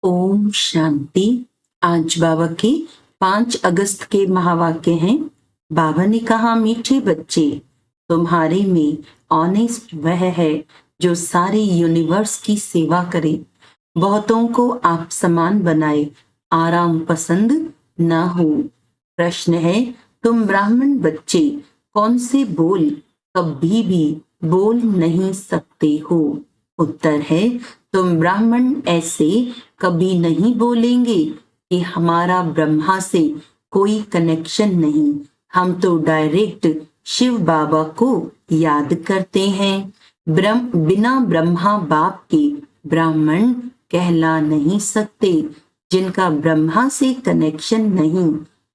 ओम शांति। आज बाबा के 5 अगस्त के महावाक्य हैं। बाबा ने कहा, मीठे बच्चे, तुम्हारे में ऑनेस्ट वह है जो सारे यूनिवर्स की सेवा करे, बहुतों को आप समान बनाए, आराम पसंद न हो। प्रश्न है, तुम ब्राह्मण बच्चे कौन से बोल कभी भी बोल नहीं सकते हो? उत्तर है, तुम ब्राह्मण ऐसे कभी नहीं बोलेंगे कि हमारा ब्रह्मा से कोई कनेक्शन नहीं, हम तो डायरेक्ट शिव बाबा को याद करते हैं। बिना ब्रह्मा बाप के ब्राह्मण कहला नहीं सकते। जिनका ब्रह्मा से कनेक्शन नहीं,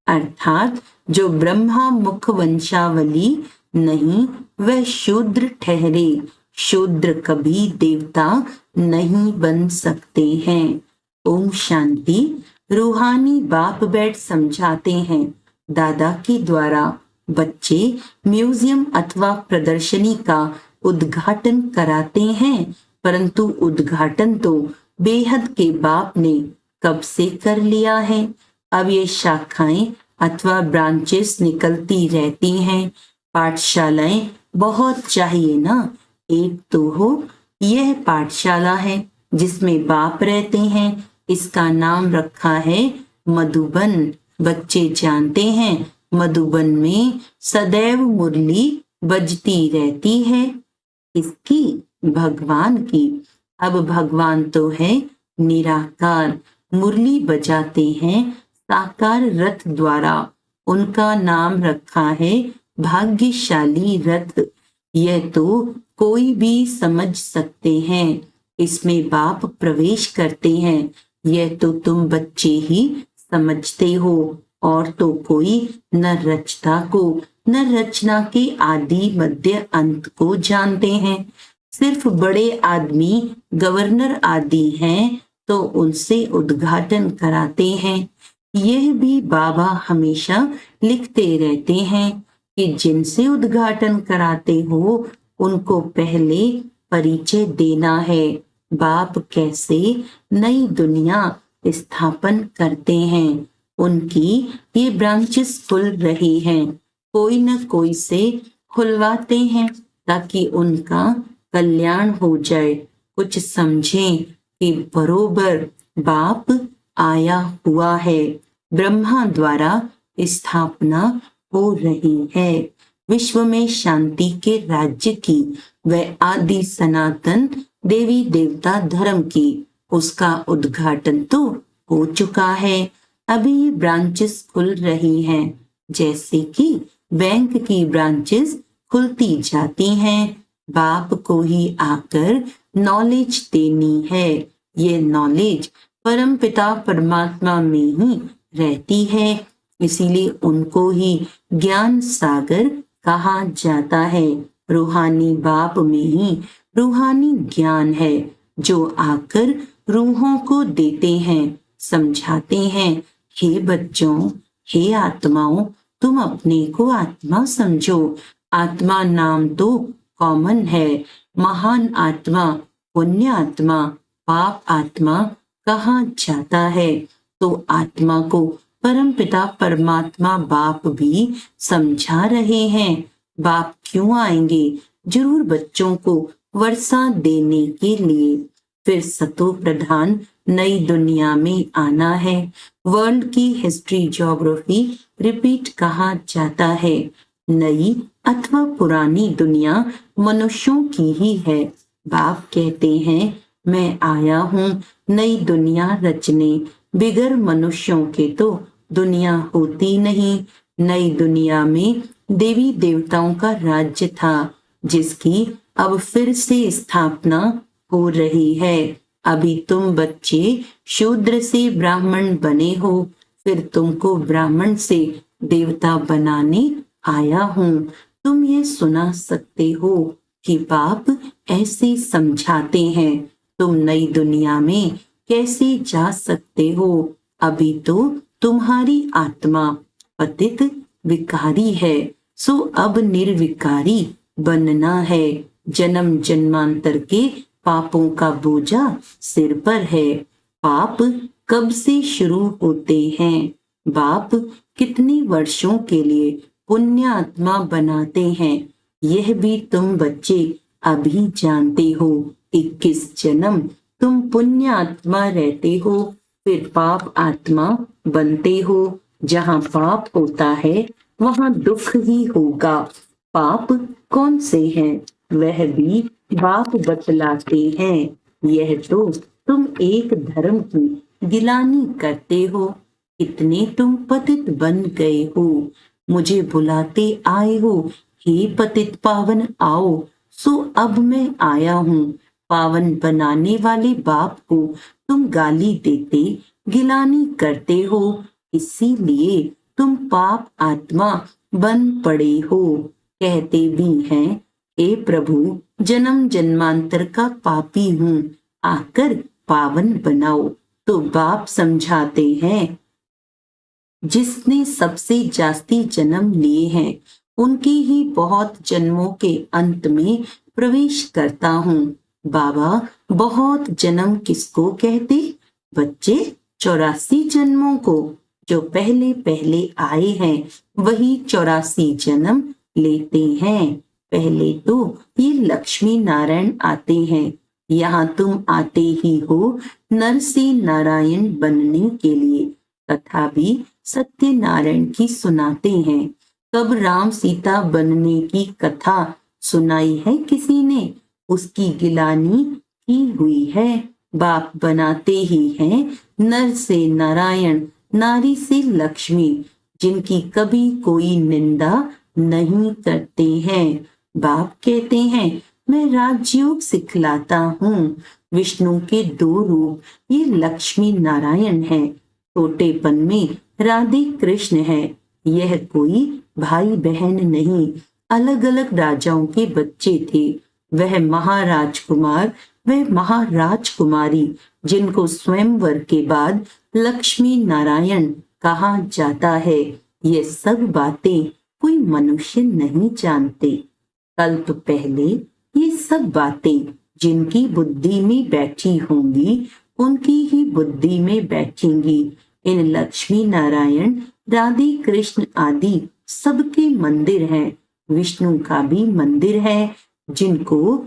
अर्थात जो ब्रह्मा मुख वंशावली नहीं, वह शूद्र ठहरे। शूद्र कभी देवता नहीं बन सकते हैं। ओम शांति। रूहानी बाप बैठ समझाते हैं। दादा के द्वारा बच्चे म्यूजियम अथवा प्रदर्शनी का उद्घाटन कराते हैं, परंतु उद्घाटन तो बेहद के बाप ने कब से कर लिया है। अब ये शाखाएं अथवा ब्रांचेस निकलती रहती हैं। पाठशालाएं बहुत चाहिए ना। एक तो हो यह पाठशाला है जिसमें बाप रहते हैं, इसका नाम रखा है मधुबन। बच्चे जानते हैं मधुबन में सदैव मुरली बजती रहती है। इसकी भगवान की। अब भगवान तो है निराकार, मुरली बजाते हैं साकार रथ द्वारा। उनका नाम रखा है भाग्यशाली रथ। यह तो कोई भी समझ सकते हैं। इसमें बाप प्रवेश करते हैं। यह तो तुम बच्चे ही समझते हो, और तो कोई न रचता को न रचना के आदि मध्य अंत को जानते हैं। सिर्फ बड़े आदमी गवर्नर आदि हैं तो उनसे उद्घाटन कराते हैं। यह भी बाबा हमेशा लिखते रहते हैं कि जिनसे उद्घाटन कराते हो उनको पहले परिचय देना है। बाप कैसे नई दुनिया स्थापन करते हैं, उनकी ये ब्रांचेस खुल रही हैं। कोई न कोई से खुलवाते हैं ताकि उनका कल्याण हो जाए। कुछ समझें कि बरोबर बाप आया हुआ है। ब्रह्मा द्वारा स्थापना हो रही है। विश्व में शांति के राज्य की व आदि सनातन देवी देवता धर्म की, उसका उद्घाटन तो हो चुका है। अभी ये ब्रांचेस खुल रही हैं, जैसे कि बैंक की ब्रांचेस खुलती जाती हैं। बाप को ही आकर नॉलेज देनी है। ये नॉलेज परम पिता परमात्मा में ही रहती है, इसीलिए उनको ही ज्ञान सागर कहा जाता है। रूहानी बाप में ही रूहानी ज्ञान है, जो आकर रूहों को देते हैं, समझाते हैं। हे बच्चों, हे आत्माओं, तुम अपने को आत्मा समझो। आत्मा नाम तो कॉमन है। महान आत्मा, पुण्य आत्मा, पाप आत्मा कहा जाता है। तो आत्मा को परम पिता परमात्मा बाप भी समझा रहे हैं। बाप क्यों आएंगे? जरूर बच्चों को वर्षा देने के लिए। फिर सतो प्रधान नई दुनिया में आना है। वर्ल्ड की हिस्ट्री ज्योग्राफी रिपीट कहा जाता है। नई अथवा पुरानी दुनिया मनुष्यों की ही है। बाप कहते हैं, मैं आया हूँ नई दुनिया रचने। बिगर मनुष्यों के तो दुनिया होती नहीं। नई दुनिया में देवी देवताओं का राज्य था, जिसकी अब फिर से स्थापना हो रही है। अभी तुम बच्चे शूद्र से ब्राह्मण बने हो, फिर तुमको ब्राह्मण से देवता बनाने आया हूँ। तुम ये सुना सकते हो कि बाप ऐसे समझाते हैं। तुम नई दुनिया में कैसे जा सकते हो? अभी तो तुम्हारी आत्मा पतित विकारी है, सो अब निर्विकारी बनना है। जन्म जन्मांतर के पापों का बोझा सिर पर है। पाप कब से शुरू होते हैं? बाप कितने वर्षों के लिए पुण्य आत्मा बनाते हैं? यह भी तुम बच्चे अभी जानते हो। 21 जन्म तुम पुण्य आत्मा रहते हो, फिर पाप आत्मा बनते हो। जहाँ पाप होता है वहाँ दुख ही होगा। पाप कौन से हैं वह भी बाप बतलाते हैं। यह तो तुम एक धर्म की गिलानी करते हो। इतने तुम पतित बन गए हो, मुझे बुलाते आए हो, हे पतित पावन आओ। सो अब मैं आया हूँ। पावन बनाने वाले बाप को तुम गाली देते, गिलानी करते हो, इसीलिए तुम पाप आत्मा बन पड़े हो। कहते भी हैं, हे प्रभु जन्म जन्मांतर का पापी हूँ, आकर पावन बनाओ। तो बाप समझाते हैं, जिसने सबसे जास्ती जन्म लिए हैं उनकी ही बहुत जन्मों के अंत में प्रवेश करता हूँ। बाबा बहुत जन्म किसको कहते? बच्चे 84 जन्मों को। जो पहले पहले आए हैं वही 84 जन्म लेते हैं। पहले तो ये लक्ष्मी नारायण आते हैं। यहाँ तुम आते ही हो नर से नारायण बनने के लिए। कथा भी सत्यनारायण की सुनाते हैं। कब राम सीता बनने की कथा सुनाई है किसी ने? उसकी गिलानी की हुई है। बाप बनाते ही हैं नर से नारायण, नारी से लक्ष्मी, जिनकी कभी कोई निंदा नहीं करते हैं। बाप कहते हैं, मैं राजयोग सिखलाता हूँ। विष्णु के 2 रूप ये लक्ष्मी नारायण है। छोटेपन में राधे कृष्ण है। यह कोई भाई बहन नहीं, अलग अलग राजाओं के बच्चे थे। वह महाराजकुमार, वह महाराजकुमारी, जिनको स्वयंवर के बाद लक्ष्मी नारायण कहा जाता है। ये सब बातें कोई मनुष्य नहीं जानते। कल्प पहले ये सब बातें जिनकी बुद्धि में बैठी होंगी उनकी ही बुद्धि में बैठेंगी। इन लक्ष्मी नारायण, राधे कृष्ण आदि सबके मंदिर हैं। विष्णु का भी मंदिर है, जिनको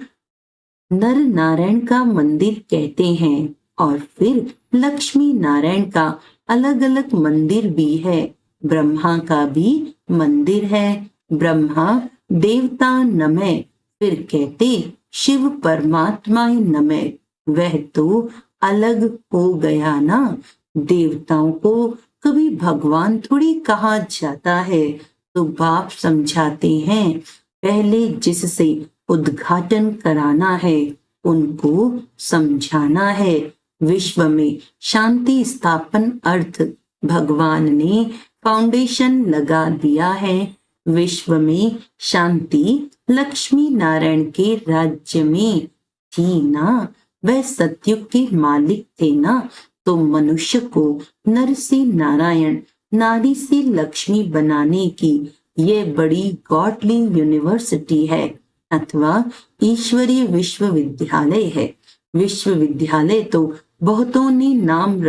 नर नारायण का मंदिर कहते हैं। और फिर लक्ष्मी नारायण का अलग अलग मंदिर भी है। ब्रह्मा का भी मंदिर है। ब्रह्मा देवता नमः, फिर कहते शिव परमात्मा नमः। वह तो अलग हो गया ना। देवताओं को कभी भगवान थोड़ी कहा जाता है। तो बाप समझाते हैं, पहले जिससे उद्घाटन कराना है उनको समझाना है। विश्व में शांति स्थापन अर्थ भगवान ने फाउंडेशन लगा दिया है। विश्व में शांति लक्ष्मी नारायण के राज्य में थी ना। वह सतयुग के मालिक थे ना। तो मनुष्य को नर से नारायण, नारी से लक्ष्मी बनाने की यह बड़ी गॉडली यूनिवर्सिटी है, अथवा ईश्वरीय विश्वविद्यालय है। विश्वविद्यालय तो बहुतों ने नाम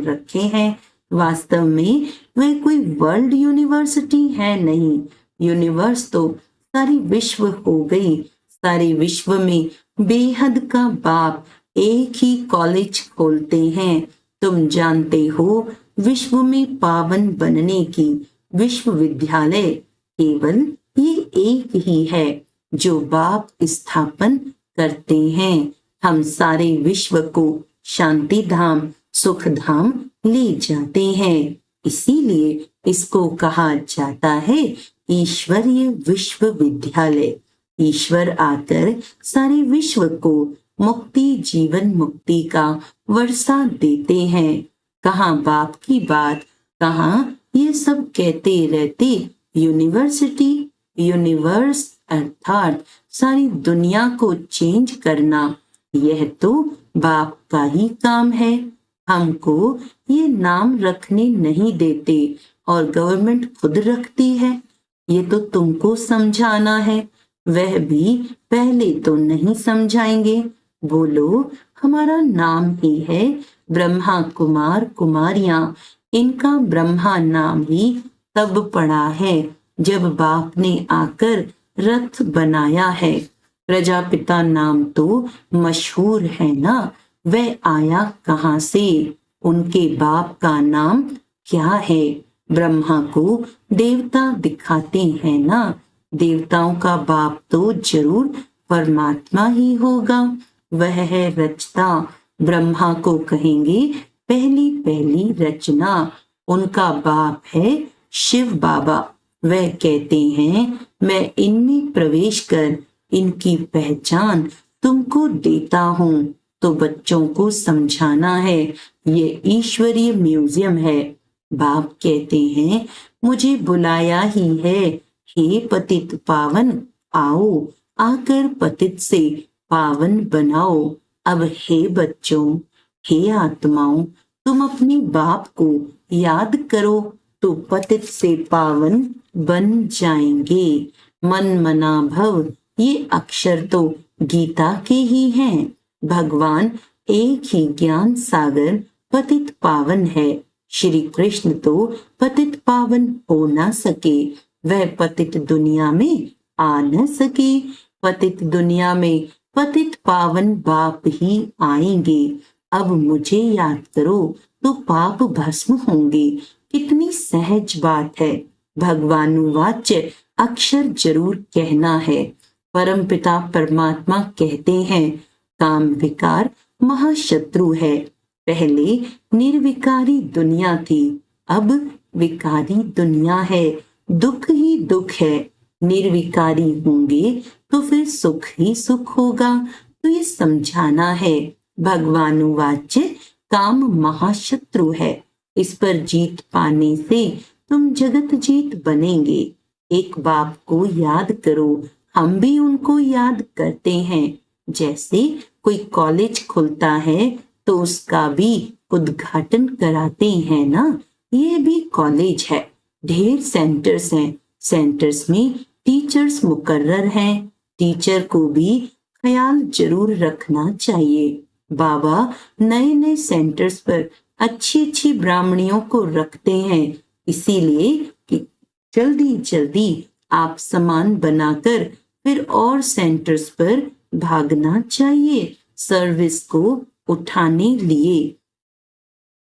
रखे हैं। वास्तव में वह कोई वर्ल्ड यूनिवर्सिटी है नहीं। यूनिवर्स तो सारी विश्व हो गई। सारे विश्व में बेहद का बाप एक ही कॉलेज खोलते हैं। तुम जानते हो विश्व में पावन बनने की विश्वविद्यालय केवल ये एक ही है जो बाप स्थापन करते हैं। हम सारे विश्व को शांति धाम, सुख धाम ले जाते हैं। इसीलिए इसको कहा जाता है ईश्वरीय विश्वविद्यालय। ईश्वर आकर सारे विश्व को मुक्ति, जीवन मुक्ति का वर्षा देते हैं। कहाँ बाप की बात, कहाँ ये सब कहते रहते यूनिवर्सिटी, यूनिवर्स अर्थात सारी दुनिया को चेंज करना। यह तो बाप का ही काम है। हमको ये नाम रखने नहीं देते और गवर्नमेंट खुद रखती है। ये तो तुमको समझाना है। वह भी पहले तो नहीं समझाएंगे। बोलो हमारा नाम ही है ब्रह्मा कुमार कुमारियां। इनका ब्रह्मा नाम ही तब पड़ा है जब बाप ने आकर रथ बनाया है। प्रजापिता नाम तो मशहूर है ना, वह आया कहाँ से? उनके बाप का नाम क्या है? ब्रह्मा को देवता दिखाते हैं ना, देवताओं का बाप तो जरूर परमात्मा ही होगा। वह है रचता, ब्रह्मा को कहेंगे पहली पहली रचना। उनका बाप है शिव बाबा। वह कहते हैं मैं इनमें प्रवेश कर इनकी पहचान तुमको देता हूँ। तो बच्चों को समझाना है ये ईश्वरीय म्यूजियम है। बाप कहते हैं मुझे बुलाया ही है, हे पतित पावन आओ, आकर पतित से पावन बनाओ। अब हे बच्चों, हे आत्माओं, तुम अपने बाप को याद करो तो पतित से पावन बन जाएंगे। मन मना भव, ये अक्षर तो गीता के ही हैं। भगवान एक ही ज्ञान सागर पतित पावन है। श्री कृष्ण तो पतित पावन हो ना सके, वह पतित दुनिया में आ न सके। पतित दुनिया में पतित पावन बाप ही आएंगे। अब मुझे याद करो तो पाप भस्म होंगे। कितनी सहज बात है। भगवानुवाच्य अक्षर जरूर कहना है। परमपिता परमात्मा कहते हैं काम विकार महाशत्रु है। पहले निर्विकारी दुनिया थी, अब विकारी दुनिया है। दुख ही दुख है। निर्विकारी होंगे तो फिर सुख ही सुख होगा। तो ये समझाना है भगवानुवाच्य काम महाशत्रु है। इस पर जीत पाने से तुम जगत जीत बनेंगे। एक बाप को याद करो, हम भी उनको याद करते हैं। जैसे कोई कॉलेज खुलता है तो उसका भी उद्घाटन कराते हैं ना, ये भी कॉलेज है। ढेर सेंटर्स हैं, सेंटर्स में टीचर्स मुकर्रर हैं। टीचर को भी ख्याल जरूर रखना चाहिए। बाबा नए नए सेंटर्स पर अच्छी अच्छी ब्राह्मणियों को रखते हैं, इसीलिए कि जल्दी जल्दी आप सामान बनाकर फिर और सेंटर्स पर भागना चाहिए सर्विस को उठाने लिए।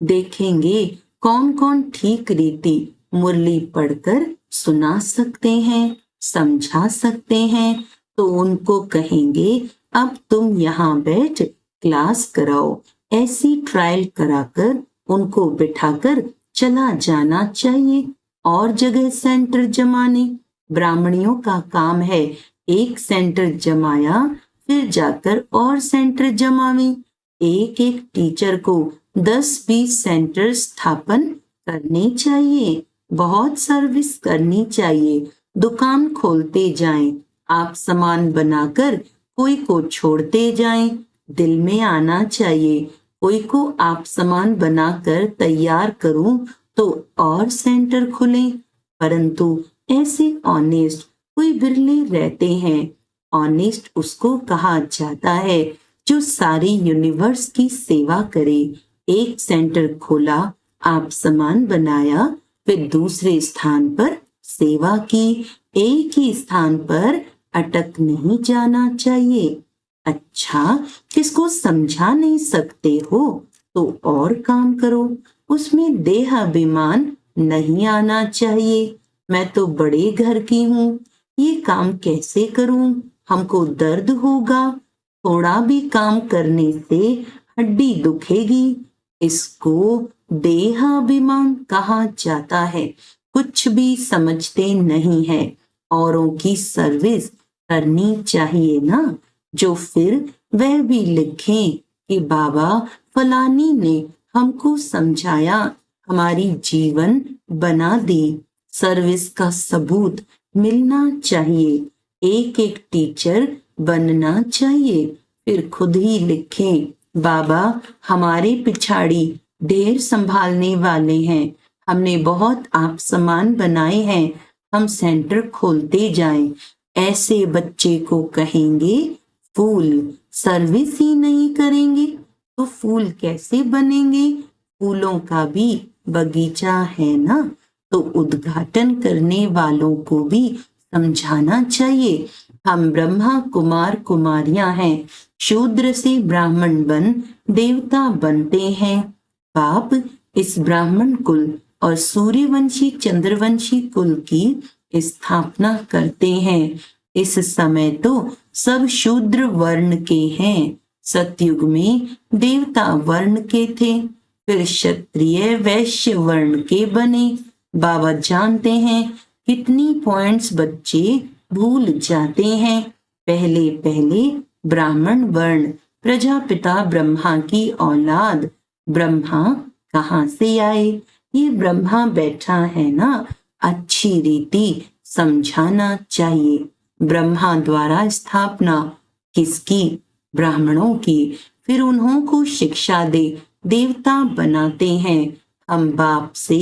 देखेंगे कौन कौन ठीक रीति मुरली पढ़कर सुना सकते हैं, समझा सकते हैं। तो उनको कहेंगे अब तुम यहाँ बैठ क्लास कराओ। ऐसी ट्रायल कराकर उनको बिठाकर चला जाना चाहिए और जगह सेंटर जमाने। ब्राह्मणियों का काम है एक सेंटर जमाया फिर जाकर और सेंटर जमावे। एक एक टीचर को 10-20 सेंटर स्थापन करने चाहिए। बहुत सर्विस करनी चाहिए। दुकान खोलते जाएं, आप सामान बनाकर कोई को छोड़ते जाएं। दिल में आना चाहिए कोई को आप सामान बनाकर तैयार करूं तो और सेंटर खुले। परंतु ऐसे ऑनेस्ट कोई बिरले रहते हैं। ऑनेस्ट उसको कहा जाता है जो सारी यूनिवर्स की सेवा करे। एक सेंटर खोला, आप सामान बनाया, फिर दूसरे स्थान पर सेवा की। एक ही स्थान पर अटक नहीं जाना चाहिए। अच्छा, किसको समझा नहीं सकते हो तो और काम करो, उसमें देहाभिमान नहीं आना चाहिए। मैं तो बड़े घर की हूँ, ये काम कैसे करूं, हमको दर्द होगा। थोड़ा भी काम करने से हड्डी दुखेगी। इसको देहाभिमान कहा जाता है। कुछ भी समझते नहीं है। औरों की सर्विस करनी चाहिए ना, जो फिर वह भी लिखें कि बाबा फलानी ने हमको समझाया, हमारी जीवन बना दी। सर्विस का सबूत मिलना चाहिए। एक एक टीचर बनना चाहिए। फिर खुद ही लिखें बाबा हमारे पिछाड़ी ढेर संभालने वाले हैं, हमने बहुत आप सामान बनाए हैं, हम सेंटर खोलते जाएं। ऐसे बच्चे को कहेंगे फूल, सर्विस ही नहीं करेंगे। तो फूल कैसे बनेंगे? फूलों का भी बगीचा है ना, तो उद्घाटन करने वालों को भी समझाना चाहिए। हम ब्रह्मा कुमार कुमारियां हैं, शूद्र से ब्राह्मण बन देवता बनते हैं। बाप इस ब्राह्मण कुल और सूर्यवंशी चंद्रवंशी कुल की स्थापना करते हैं। इस समय तो सब शूद्र वर्ण के हैं। सतयुग में देवता वर्ण के थे, फिर क्षत्रिय वैश्य वर्ण के बने। बाबा जानते हैं कितनी पॉइंट्स बच्चे भूल जाते हैं। पहले पहले ब्राह्मण वर्ण, प्रजापिता ब्रह्मा की औलाद। ब्रह्मा कहाँ से आए? ये ब्रह्मा बैठा है ना, अच्छी रीति समझाना चाहिए। ब्रह्मा द्वारा स्थापना किसकी? ब्राह्मणों की। फिर उन्हों को शिक्षा दे देवता बनाते हैं। हम बाप से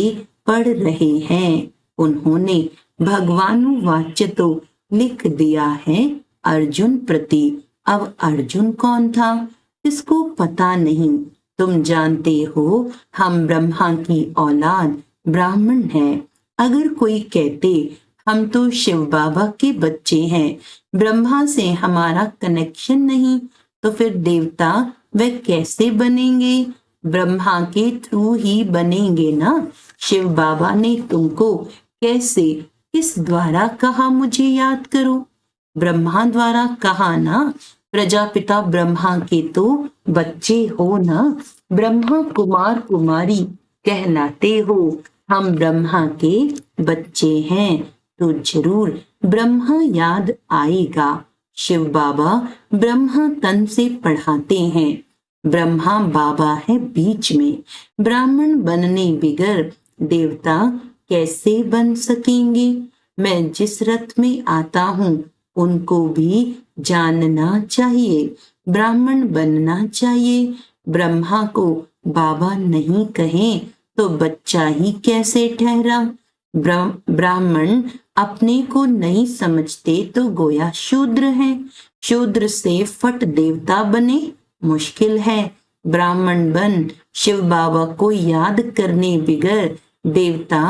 पढ़ रहे हैं। उन्होंने भगवानुवाच्य तो लिख दिया है अर्जुन प्रति। अब अर्जुन कौन था इसको पता नहीं। तुम जानते हो हम ब्रह्मा की औलाद ब्राह्मण हैं। अगर कोई कहते हम तो शिव बाबा के बच्चे हैं, ब्रह्मा से हमारा कनेक्शन नहीं, तो फिर देवता वे कैसे बनेंगे? ब्रह्मा के थ्रू ही बनेंगे ना। शिव बाबा ने तुमको कैसे किस द्वारा कहा मुझे याद करो? ब्रह्मा द्वारा कहा ना। प्रजापिता ब्रह्मा के तो बच्चे हो ना, ब्रह्मा कुमार कुमारी कहलाते हो। हम ब्रह्मा के बच्चे हैं तो जरूर ब्रह्मा याद आएगा। शिव बाबा ब्रह्मा तन से पढ़ाते हैं। ब्रह्मा बाबा है बीच में। ब्राह्मण बनने बिगर देवता कैसे बन सकेंगे? मैं जिस रथ में आता हूँ उनको भी जानना चाहिए, ब्राह्मण बनना चाहिए। ब्रह्मा को बाबा नहीं कहें तो बच्चा ही कैसे ठहरा? ब्राह्मण अपने को नहीं समझते तो गोया शूद्र हैं। शूद्र से फट देवता बने मुश्किल है। ब्राह्मण बन शिव बाबा को याद करने बिगर देवता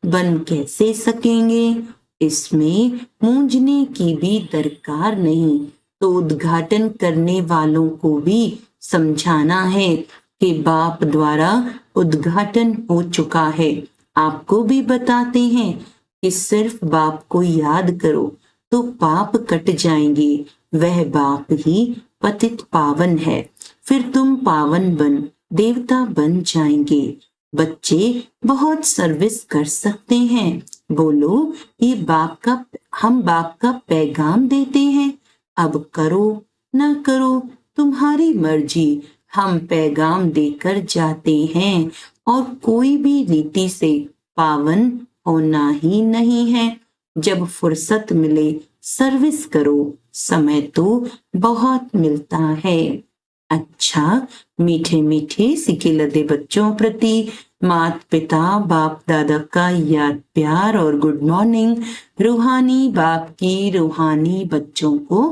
बन कैसे सकेंगे? इसमें मूंझने की भी दरकार नहीं। तो उद्घाटन करने वालों को भी समझाना है कि बाप द्वारा उद्घाटन हो चुका है। आपको भी बताते हैं कि सिर्फ बाप को याद करो तो पाप कट जाएंगे। वह बाप ही पतित पावन है। फिर तुम पावन बन देवता बन जाएंगे। बच्चे बहुत सर्विस कर सकते हैं। बोलो ये हम बाप का पैगाम देते हैं। अब करो ना करो तुम्हारी मर्जी। हम पैगाम देकर जाते हैं और कोई भी रीति से पावन होना ही नहीं है। जब फुर्सत मिले सर्विस करो, समय तो बहुत मिलता है। अच्छा, मीठे मीठे सिके लदे बच्चों प्रति माता पिता बाप दादा का याद प्यार और गुड मॉर्निंग। रूहानी बाप की रूहानी बच्चों को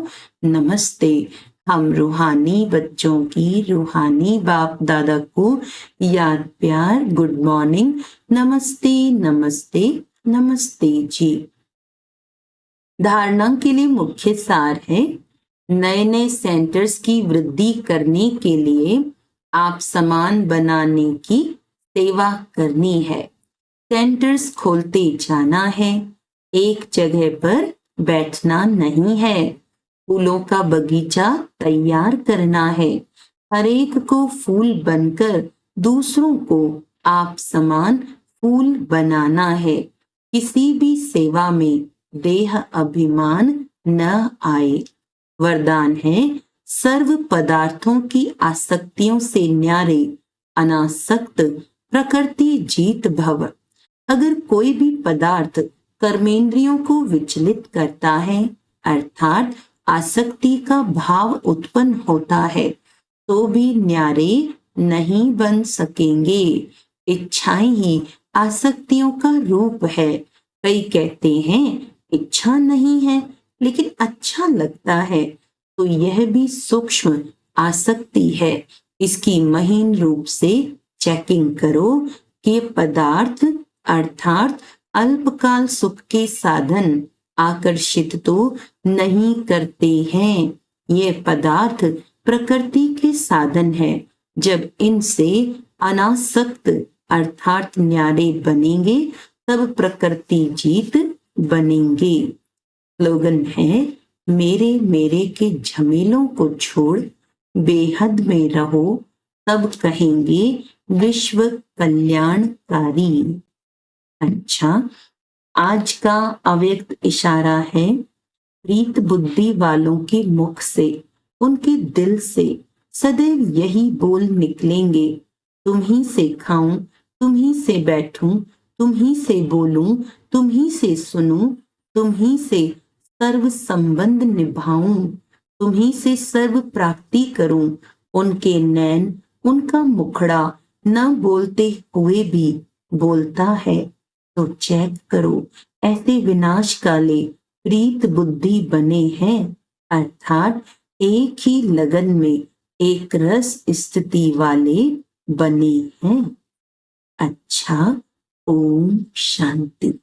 नमस्ते। हम रूहानी बच्चों की रूहानी बाप दादा को याद प्यार गुड मॉर्निंग, नमस्ते नमस्ते नमस्ते जी। धारणा के लिए मुख्य सार है, नए नए सेंटर्स की वृद्धि करने के लिए आप समान बनाने की सेवा करनी है। सेंटर्स खोलते जाना है, एक जगह पर बैठना नहीं है। फूलों का बगीचा तैयार करना है। हर एक को फूल बनकर दूसरों को आप समान फूल बनाना है। किसी भी सेवा में देह अभिमान न आए। वरदान है, सर्व पदार्थों की आसक्तियों से न्यारे अनासक्त प्रकृति जीत भव। अगर कोई भी पदार्थ कर्मेंद्रियों को विचलित करता है, अर्थात आसक्ति का भाव उत्पन्न होता है, तो भी न्यारे नहीं बन सकेंगे। इच्छाएं ही आसक्तियों का रूप है। कई कहते हैं इच्छा नहीं है लेकिन अच्छा लगता है, तो यह भी सूक्ष्म आसक्ति है। इसकी महीन रूप से चेकिंग करो कि पदार्थ अर्थात अल्पकाल सुख के साधन आकर्षित तो नहीं करते हैं। ये पदार्थ प्रकृति के साधन है। जब इनसे अनासक्त अर्थात न्यारे बनेंगे तब प्रकृति जीत बनेंगे। स्लोगन है, मेरे मेरे के झमेलों को छोड़ बेहद में रहो, तब कहेंगे विश्व कल्याणकारी। अच्छा, आज का अव्यक्त इशारा है, प्रीत बुद्धि वालों के मुख से, उनके दिल से सदैव यही बोल निकलेंगे, तुम ही से खाऊं, तुम ही से बैठूं, तुम ही से बोलूं, तुम ही से सुनूं, तुम ही से सर्व संबंध निभाऊं, तुम ही से सर्व प्राप्ति करूं। उनके नैन, उनका मुखड़ा न बोलते हुए भी बोलता है, तो चेक करो ऐसे विनाश काले प्रीत बुद्धि बने हैं, अर्थात एक ही लगन में एक रस स्थिति वाले बने हैं। अच्छा, ओम शांति।